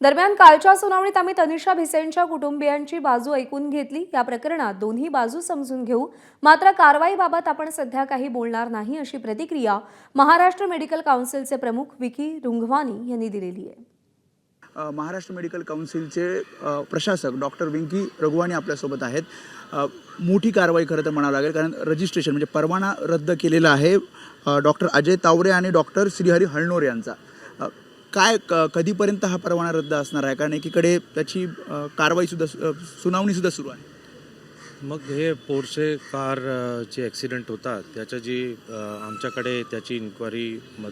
दरम्यान कालच्या सुनावणीत आम्ही तनिषा भिसेंच्या कुटुंबियांची बाजू ऐकून घेतली। या प्रकरणात दोन्ही बाजू समजून घेऊ, मात्र कारवाईबाबत आपण सध्या काही बोलणार नाही अशी प्रतिक्रिया महाराष्ट्र मेडिकल काउन्सिलचे प्रमुख विकी रुंगवानी यांनी दिलेली आहे। महाराष्ट्र मेडिकल काउन्सिलचे प्रशासक डॉक्टर विकी रघुवानी आपल्यासोबत आहेत। मोठी कारवाई खरं तर म्हणावं लागेल, कारण रजिस्ट्रेशन म्हणजे परवाना रद्द केलेला आहे डॉक्टर अजय तावरे आणि डॉक्टर श्रीहरी हळनोर यांचा। काय कधीपर्यंत हा परवाना रद्द असणार आहे, कारण एकीकडे त्याची कारवाईसुद्धा सुनावणीसुद्धा सुरू आहे। मग हे पोर्शे कार जे ॲक्सिडेंट होता त्याच्या जी आमच्याकडे त्याची इन्क्वायरी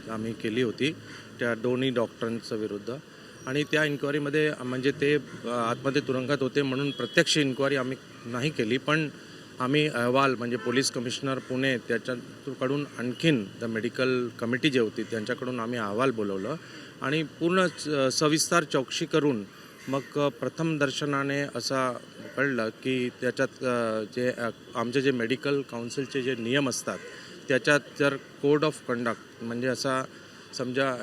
आम्ही केली होती त्या दोन्ही डॉक्टरांच्या विरुद्ध, आणि त्या इन्क्वायरीमध्ये म्हणजे ते आतमध्ये तुरुंगात होते म्हणून प्रत्यक्ष इन्क्वायरी आम्ही नाही केली, पण आम्ही अहवाल म्हणजे पोलीस कमिशनर पुणे त्याच्याकडून आणखीन द मेडिकल कमिटी जे होती त्यांच्याकडून आम्ही अहवाल बोलवलं आणि पूर्ण सविस्तर चौकशी करून मग प्रथम दर्शनाने असा कळलं की त्याच्यात जे आमचे जे मेडिकल काउन्सिलचे जे नियम असतात त्याच्यात जर कोड ऑफ कंडक्ट म्हणजे असा समजा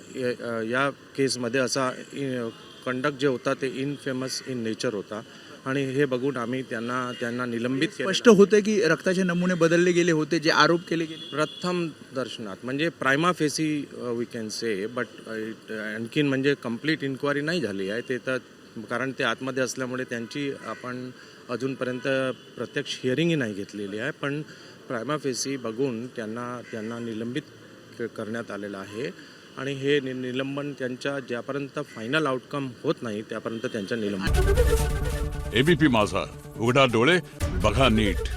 या केसमध्ये असा कंडक्ट जे होता ते इनफेमस इन नेचर होता, आणि हे बघून आम्ही त्यांना निलंबित केलं। स्पष्ट होते की रक्ताचे नमुने बदलले गेले होते जे आरोप केले गेले प्रथम दर्शनात, म्हणजे prima facie we can say, but आणखीन म्हणजे कंप्लीट इन्क्वायरी नाही झाली आहे ते तर, कारण ते आतमध्ये असल्यामुळे त्यांची आपण अजूनपर्यंत प्रत्यक्ष हिअरिंगही नाही घेतलेली आहे, पण प्रायमा फेसी बघून त्यांना निलंबित करण्यात आलेलं आहे, आणि हे निलंबन त्यांच्या ज्यापर्यंत फायनल आउटकम होत नाही त्यापर्यंत त्यांच्या निलंबन। एबीपी माझा, उघडा डोळे बघा नीट।